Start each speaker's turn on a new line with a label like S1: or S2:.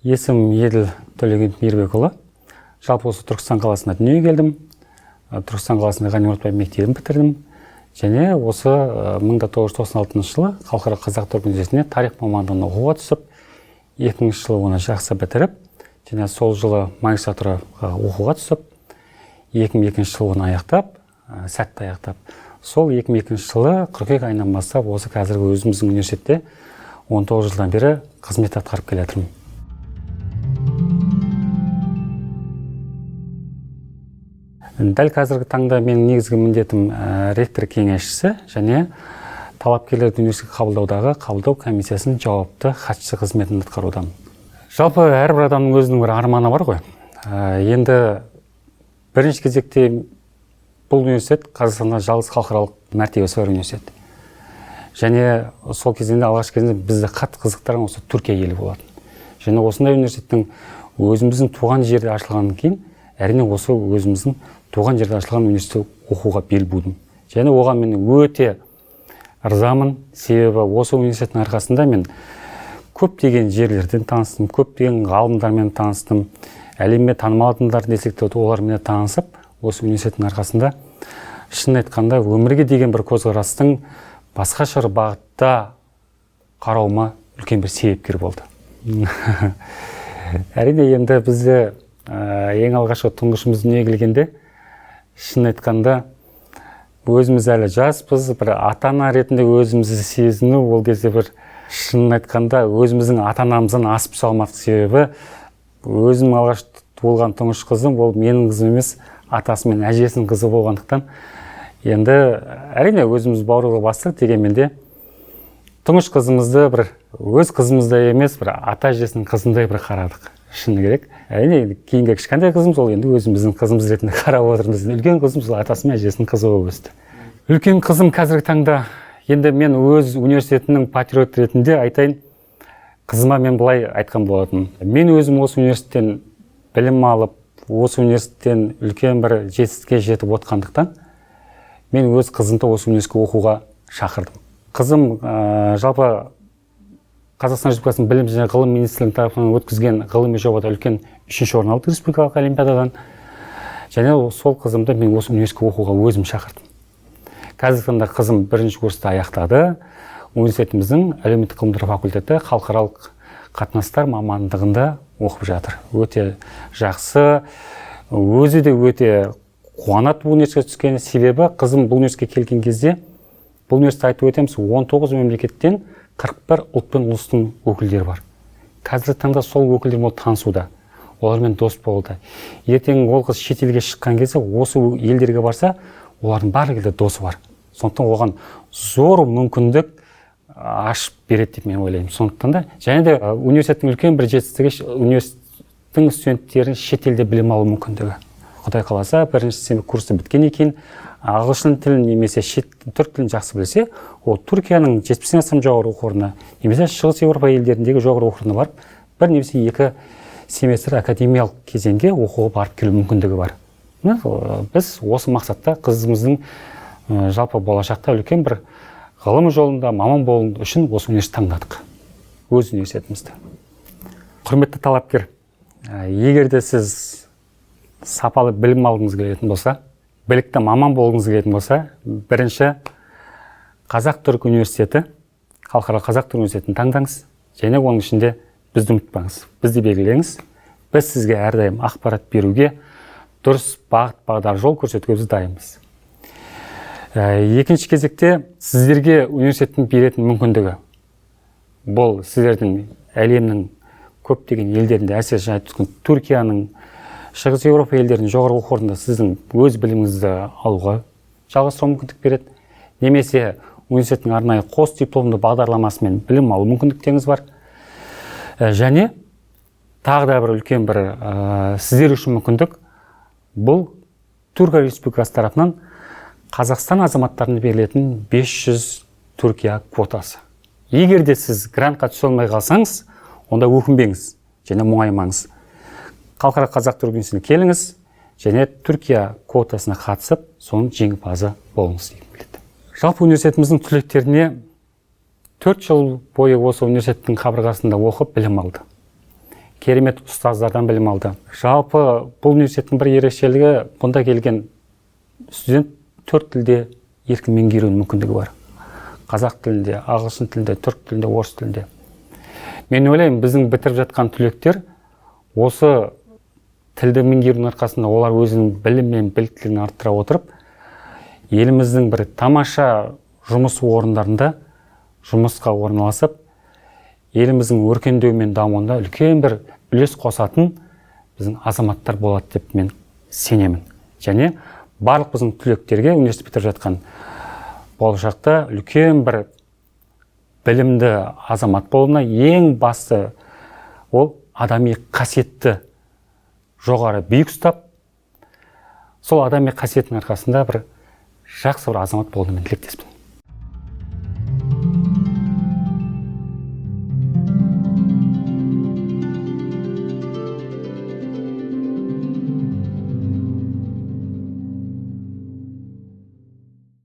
S1: Есім Еділ Төлеген Мейірбекұлы. Жалпы осы Түркістан қаласына дүниеге келдім. Түркістан қаласында Ғани Оразбаев мектебін бітірдім. Және осы 1996 жылы Халықаралық қазақ-түрік университетіне тарих мамандығына оқуға түсіп, 2000 жылы оны жақсы бітіріп, және сол жылы магистратураға оқуға түсіп, 2002 жылы оны аяқтап, сәтті аяқтап, сол 2002 жылы қыркүйек айынан бастап осы қазіргі өзіміздің университетте 19 жылдан бері қызмет атқарып келе жатырмын. Дәл қазіргі таңда менің негізгі міндетім ректор кеңесшісі және талапкерлерді университетке қабылдаудағы қабылдау комиссиясының жауапты хатшысы қызметін атқарудамын. Жалпы әрбір адамның өзінің бір арманы бар ғой. Енді бірінші кезекте бұл университет Қазақстанда жалғыз халықаралық мәртебесі бар университет. Және сол кезеңде алғашқы кезінде бізді қатты қызықтырған осы Түркия елі болатын. Және осындай университеттің өзіміздің туған жерде ашылғаннан кейін, әрине осы өзіміздің туған жерде ашылған университетте оқуға бел будым. Және оған мен өте ырзамын, себебі осы университеттің арқасында мен көптеген жерлерден таныстым, көптеген ғалымдармен таныстым, әлемге танымал адамдар десек те олармен танысып, осы университеттің арқасында шын айтқанда өмірге деген бір көзқарастың басқаша бағытта қарауыма үлкен бір себепкер болды. Әрине енді бізде ең алғашқы тұңғышымыз дүниеге келгенде шын айтқанда өзіміз әлі жаспыз, бір ата-ана ретінде өзімізді сезіну, ол кезде бір шын айтқанда өзіміздің ата-анамыздан асып салмадық, себебі өзім алғаш болған тұңғыш қызым ол менің қызым емес, атасы мен әжесінің қызы болғандықтан енді әрине өзіміз бауырға бастық дегенмен де тұңғыш қызымызды бір өз қызымыздай емес, бір ата әжесінің қызындай бір қарадық. Шыны керек. Әрине кейінгі кішкентай қызымыз ол енді өзіміздің қызымыз ретінде қарап отырмыз. Үлкен қызымыз атасы мен әжесінің қызы болып өсті. Үлкен қызым қазіргі таңда енді мен өз университетінің патриот ретінде айтайын, қызыма мен былай айтқан болатын. Мен өзім осы университеттен білім алып, осы университеттен үлкен бір жетістікке жетіп отқандықтан, мен өз қызымды осы университетке оқуға шақырдым. Қызым жалпы Қазақстан Республикасының білім және ғылым министрлігінің тарапынан өткізген ғылыми жобада үлкен 3-ші орын алды республикалық олимпиададан. Және сол қызымды мен осы университетке оқуға өзім шақырдым. Қазіргі таңда қызым 1-ші курсты аяқтады. Университетіміздің әлеуметтік ғылымдар факультеті халықаралық қатынастар мамандығында оқып жатыр. Өте жақсы, өзі де өте қуанады бұл университетке түскені, себебі қызым бұл университетке келген кезде бұл университетті айтып өтеміз, 19 мемлекеттен 41 ұлт пен ұлыстың өкілдері бар. Қазіргі таңда сол өкілдермен танысуда, олармен дос болуда. Ертең ол қыз шетелге шыққан кезде осы елдерге барса, олардың барлығы досы бар. Сондықтан оған зор мүмкіндік ашып береді деп мен ойлаймын. Сондықтан да және де университеттің үлкен бір жетістігі университеттің студенттерінің шетелде білім алу мүмкіндігі. Құдай қаласа, бірінші курсы біткеннен кейін ағылшын тілін немесе түрік тілін жақсы білсе, ол Түркияның 70-ден астам жоғары оқу орнына, немесе Шығыс Еуропа елдеріндегі жоғары оқу орнына барып, бір немесе 2 семестр академиялық кезеңге оқуға барып келу мүмкіндігі бар. Біз осы мақсатта қызымыздың жалпы болашақта үлкен бір ғылым жолында маман болу үшін осы университетті таңдадық. Өз университетімізді. Құрметті талапкер, егер де сіз сапалы білім алғыңыз келетін болса, білікті маман болғыңыз келетін болса, бірінші Қазақ-түрік университеті, халықаралық Қазақ-түрік университетін таңдаңыз, және оның ішінде бізді ұмытпаңыз, бізді белгілеңіз. Біз сізге әрдайым ақпарат беруге, дұрыс бағыт-бағдар жол көрсетуге біз дайынбыз. Екінші кезекте сіздерге университеттің беретін мүмкіндігі. Бұл сіздердің әлемнің көптеген елдерінде, әсіресе жаңа түскен Түркияның, Шығыс Еуропа елдерінің жоғары оқу орнында сіздің өз біліміңізді алуға жалғастыру мүмкіндік береді. Немесе университеттің арнайы қос дипломды бағдарламасымен білім алу мүмкіндіктеріңіз бар. Және тағы да бір үлкен бір сіздер үшін мүмкіндік, бұл Түркия Республикасы тарапынан Қазақстан азаматтарына берілетін 500 Түркия квотасы. Егер де сіз грантқа түсе алмай қалсаңыз, онда өкінбеңіз және мұңаймаңыз. Халықаралық Қазақ-түрік университетіне келіңіз және Түркия квотасына қатысып, соның жеңімпазы болыңыз дегім келеді. Жалпы университетіміздің түлектеріне 4 жыл бойы осы университеттің қабырғасында оқып білім алды. керемет ұстаздардан білім алды. Жалпы бұл университеттің бір ерекшелігі, бұнда келген студент 4 тілде еркін меңгеру мүмкіндігі бар. Қазақ тілінде, ағылшын тілінде, түрік тілінде, орыс тілінде. Мен ойлаймын, біздің бітіріп жатқан түлектер осы тілді меңгерудің арқасында олар өзінің білім мен біліктілігін арттыра отырып, еліміздің бір тамаша жұмыс орындарында жұмысқа орналасып, еліміздің өркендеуі мен дамуында үлкен бір үлес қосатын біздің азаматтар болады деп мен сенемін. Және барлық біздің түлектерге университет бітіріп жатқан болашақта үлкен бір білімді азамат болуына ең басты ол адами қасиетті жоғары биік ұстап, сол адами қасиеттің арқасында бір жақсы бір азамат болуына мен тілектеспін.